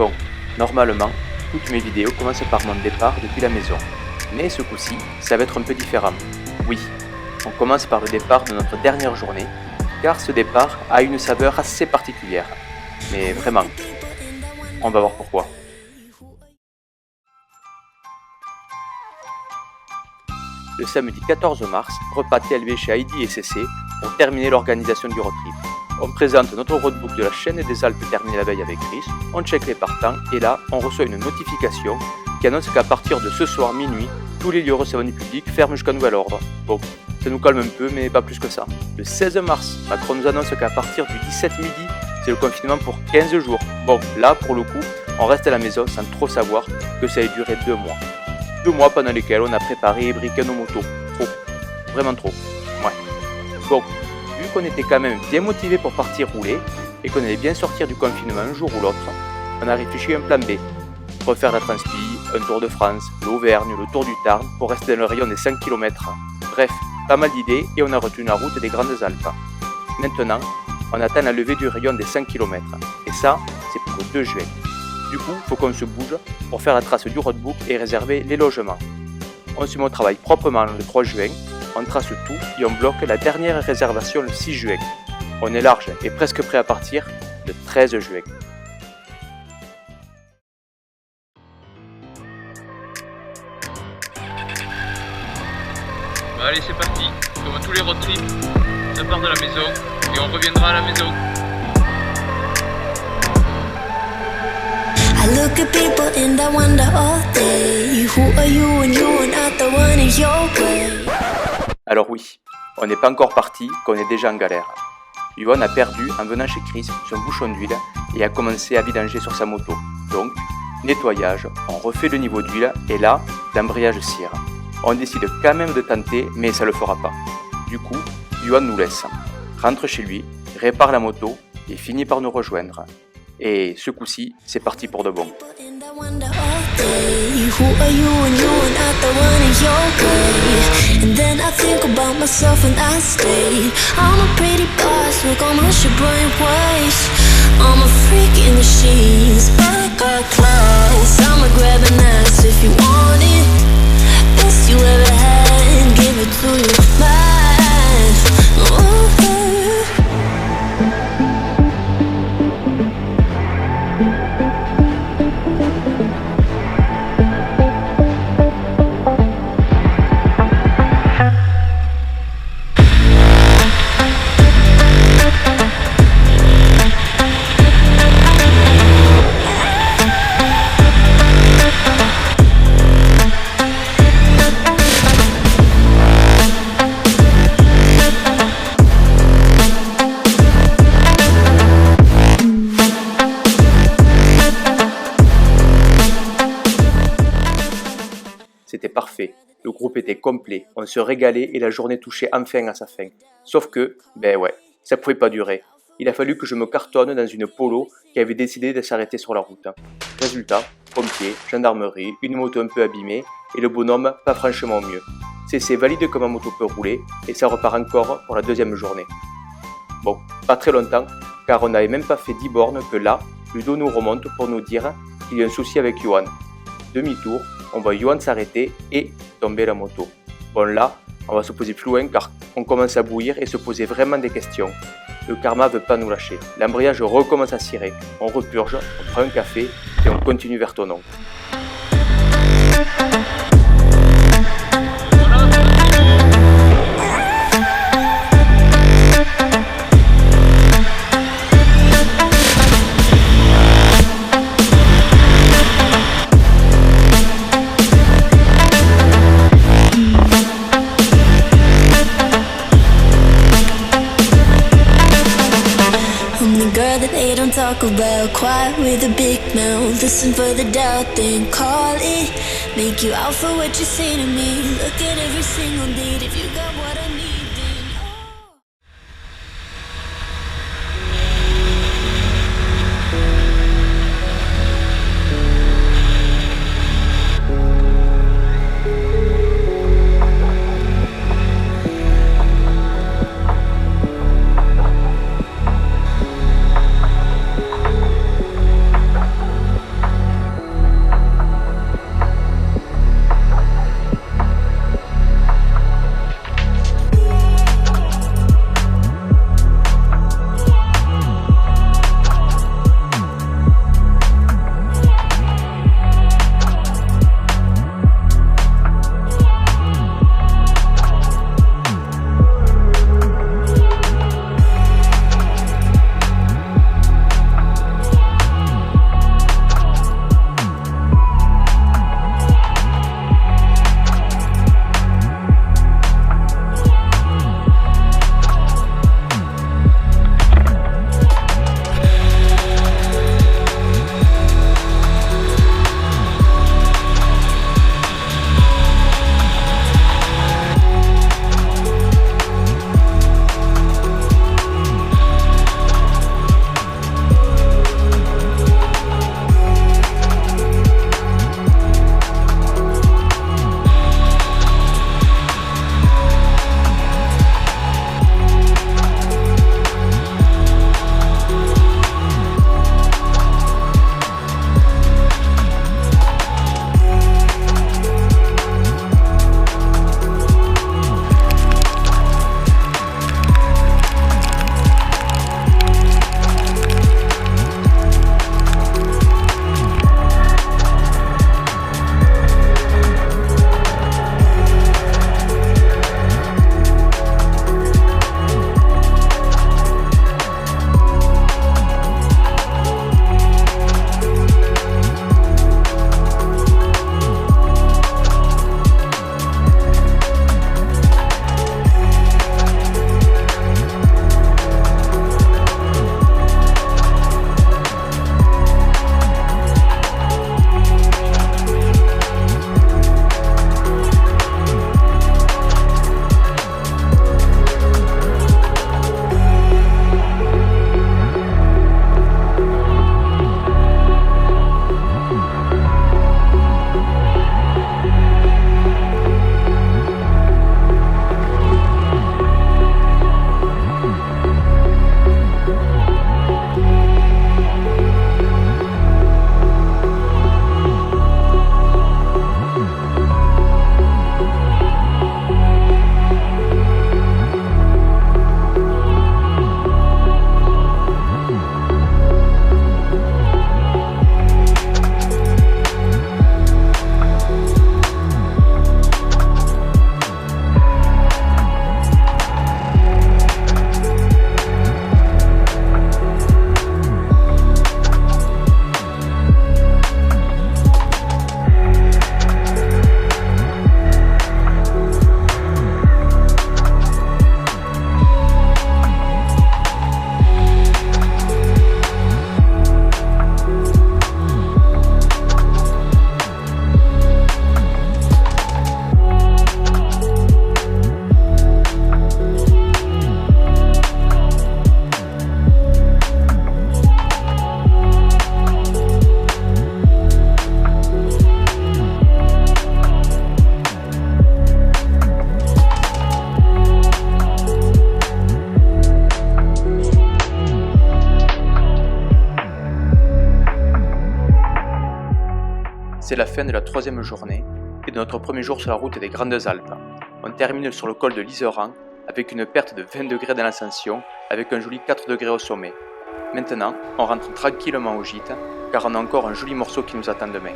Bon, normalement, toutes mes vidéos commencent par mon départ depuis la maison. Mais ce coup-ci, ça va être un peu différent. Oui, on commence par le départ de notre dernière journée, car ce départ a une saveur assez particulière. Mais vraiment, on va voir pourquoi. Le samedi 14 mars, repas TLV chez Heidi et CC pour terminer l'organisation du road trip. On présente notre roadbook de la chaîne des Alpes terminé la veille avec Chris, on check les partants et là, on reçoit une notification qui annonce qu'à partir de ce soir minuit, tous les lieux recevant du public ferment jusqu'à nouvel ordre. Bon, ça nous calme un peu, mais pas plus que ça. Le 16 mars, Macron nous annonce qu'à partir du 17 midi, c'est le confinement pour 15 jours. Bon, là, pour le coup, on reste à la maison sans trop savoir que ça ait duré 2 mois. 2 mois pendant lesquels on a préparé et briqué nos motos. Trop. Vraiment trop. Ouais. Bon, vu qu'on était quand même bien motivé pour partir rouler et qu'on allait bien sortir du confinement un jour ou l'autre, on a réfléchi à un plan B. Refaire la Transpi, un Tour de France, l'Auvergne, le Tour du Tarn pour rester dans le rayon des 5 km. Bref, pas mal d'idées et on a retenu la route des Grandes Alpes. Maintenant, on attend la levée du rayon des 5 km. Et ça, c'est pour le 2 juin. Du coup, il faut qu'on se bouge pour faire la trace du roadbook et réserver les logements. On se met au travail proprement le 3 juin, on trace tout et on bloque la dernière réservation le 6 juin. On est large et presque prêt à partir le 13 juin. Bon, allez, c'est parti. Comme tous les road trips, ça part de la maison et on reviendra à la maison. I look at people and I wonder all day, who are you and you are not the one in your way. Alors oui, on n'est pas encore parti, qu'on est déjà en galère. Yvonne a perdu, en venant chez Chris, son bouchon d'huile et a commencé à vidanger sur sa moto. Donc, nettoyage, on refait le niveau d'huile et là, l'embrayage cire. On décide quand même de tenter, mais ça le fera pas. Du coup, Yvonne nous laisse, rentre chez lui, répare la moto et finit par nous rejoindre. Et ce coup-ci, c'est parti pour de bon. Who are you and you are not the one in your way. And then I think about myself and I stay. I'm a pretty boss, look on my brain waist. I'm a freak in the sheets, but I got class. I'ma grab an ass if you want it. Best you ever had, give it to you bad. Ooh. C'était parfait, le groupe était complet, on se régalait et la journée touchait enfin à sa fin. Sauf que, ben ouais, ça pouvait pas durer. Il a fallu que je me cartonne dans une polo qui avait décidé de s'arrêter sur la route. Résultat, pompiers, gendarmerie, une moto un peu abîmée et le bonhomme pas franchement au mieux. C'est valide que ma moto peut rouler et ça repart encore pour la deuxième journée. Bon, pas très longtemps, car on n'avait même pas fait 10 bornes que là, Ludo nous remonte pour nous dire qu'il y a un souci avec Johan. Demi-tour, on voit Johan s'arrêter et tomber la moto. Bon là, on va se poser plus loin car on commence à bouillir et se poser vraiment des questions. Le karma veut pas nous lâcher. L'embrayage recommence à cirer. On repurge, on prend un café et on continue vers Thonon. Talk about quiet with a big mouth. Listen for the doubt, then call it. Make you out for what you say to me. Look at every single need. If you got what I need, then C'était la fin de la 3e journée et de notre premier jour sur la route des Grandes Alpes. On termine sur le col de l'Iseran avec une perte de 20 degrés dans l'ascension, avec un joli 4 degrés au sommet. Maintenant, on rentre tranquillement au gîte, car on a encore un joli morceau qui nous attend demain.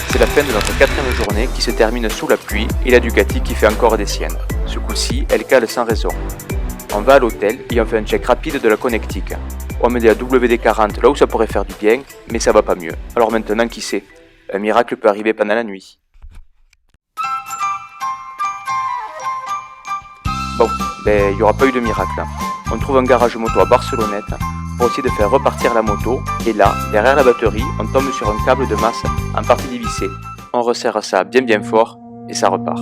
C'est la fin de notre 4e journée qui se termine sous la pluie et la Ducati qui fait encore des siennes. Ce coup-ci, elle cale sans raison. On va à l'hôtel et on fait un check rapide de la connectique. On met de la WD-40 là où ça pourrait faire du bien, mais ça va pas mieux. Alors maintenant, qui sait? Un miracle peut arriver pendant la nuit. Bon, il n'y aura pas eu de miracle. On trouve un garage moto à Barcelonnette pour essayer de faire repartir la moto, et là, derrière la batterie, on tombe sur un câble de masse en partie dévissé. On resserre ça bien fort, et ça repart.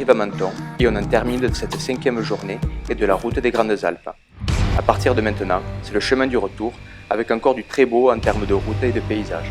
arrive à Menton et on en termine de cette 5e journée et de la route des Grandes Alpes. À partir de maintenant, c'est le chemin du retour avec encore du très beau en termes de route et de paysage.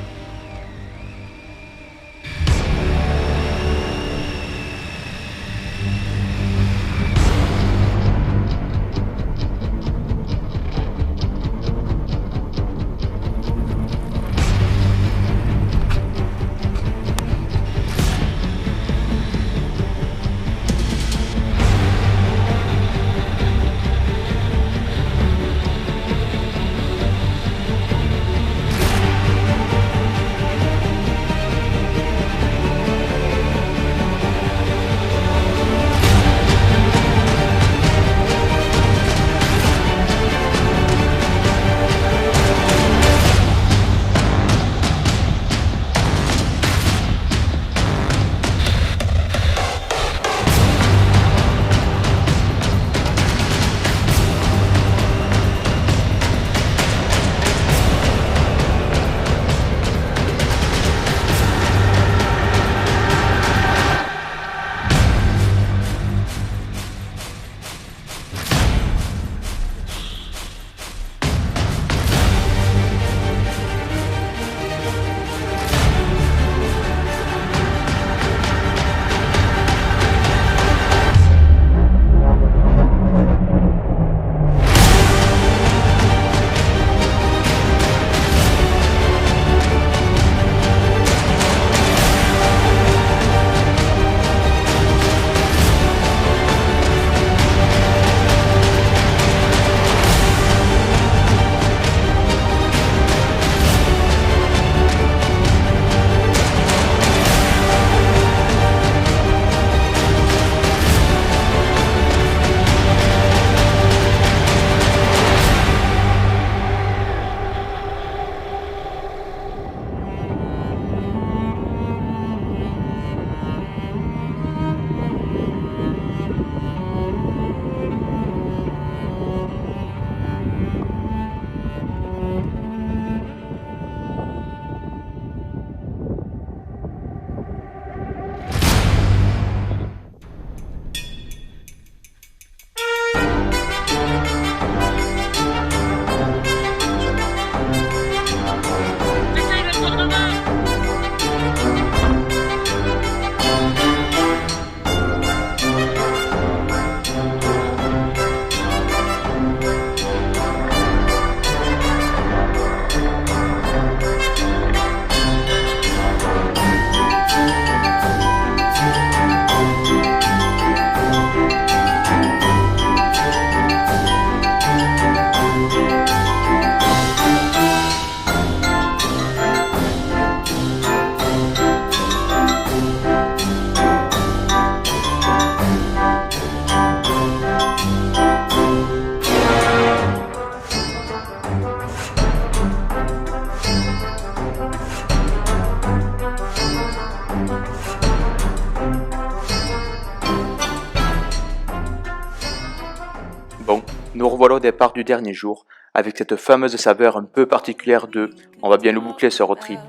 Bon, nous revoilà au départ du dernier jour, avec cette fameuse saveur un peu particulière de « on va bien le boucler ce road trip ».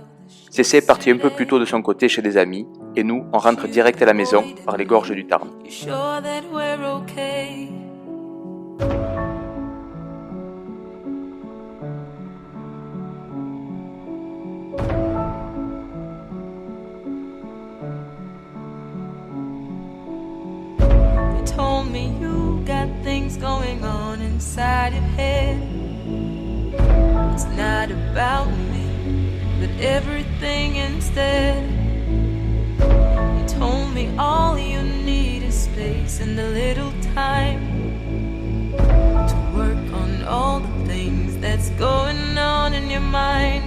CC est parti un peu plus tôt de son côté chez des amis, et nous, on rentre direct à la maison par les gorges du Tarn. Told me you got things going on inside your head. It's not about me, but everything instead. You told me all you need is space and a little time to work on all the things that's going on in your mind.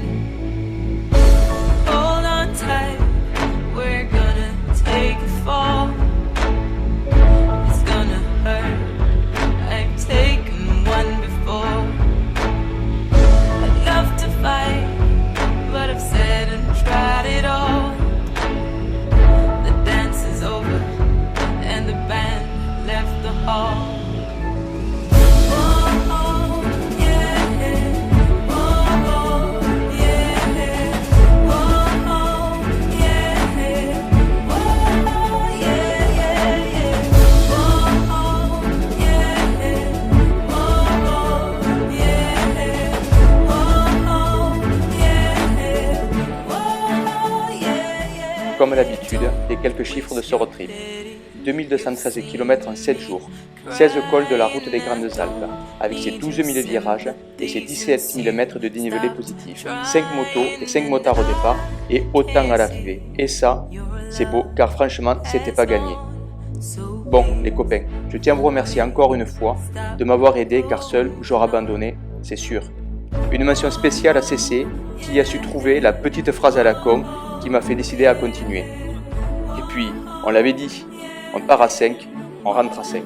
Hold on tight, we're gonna take a fall. I've taken one before. I'd love to fight, but I've said and tried it all. The dance is over and the band left the hall. Yeah. comme d'habitude, les quelques chiffres de ce road trip. 2213 km en 7 jours, 16 cols de la route des Grandes Alpes, avec ses 12 000 virages et ses 17 000 mètres de dénivelé positif, 5 motos et 5 motards au départ, et autant à l'arrivée. Et ça, c'est beau, car franchement, c'était pas gagné. Bon, les copains, je tiens à vous remercier encore une fois de m'avoir aidé, car seul, j'aurais abandonné, c'est sûr. Une mention spéciale à CC, qui a su trouver la petite phrase à la con qui m'a fait décider à continuer. Et puis, on l'avait dit, on part à 5, on rentre à 5.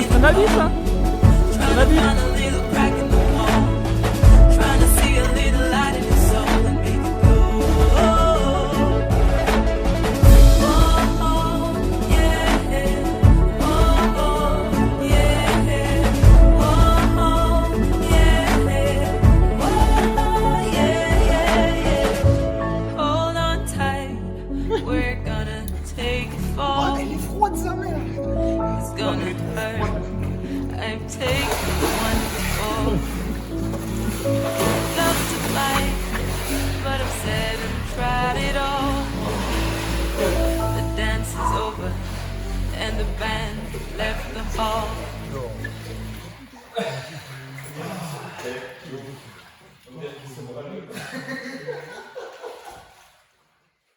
C'est un avis ça? C'est un avis? Elle est froide sa mère. It's gonna hurt. I've taken one before. Love to fight, but I've said and tried it all. The dance is over, and the band left the hall.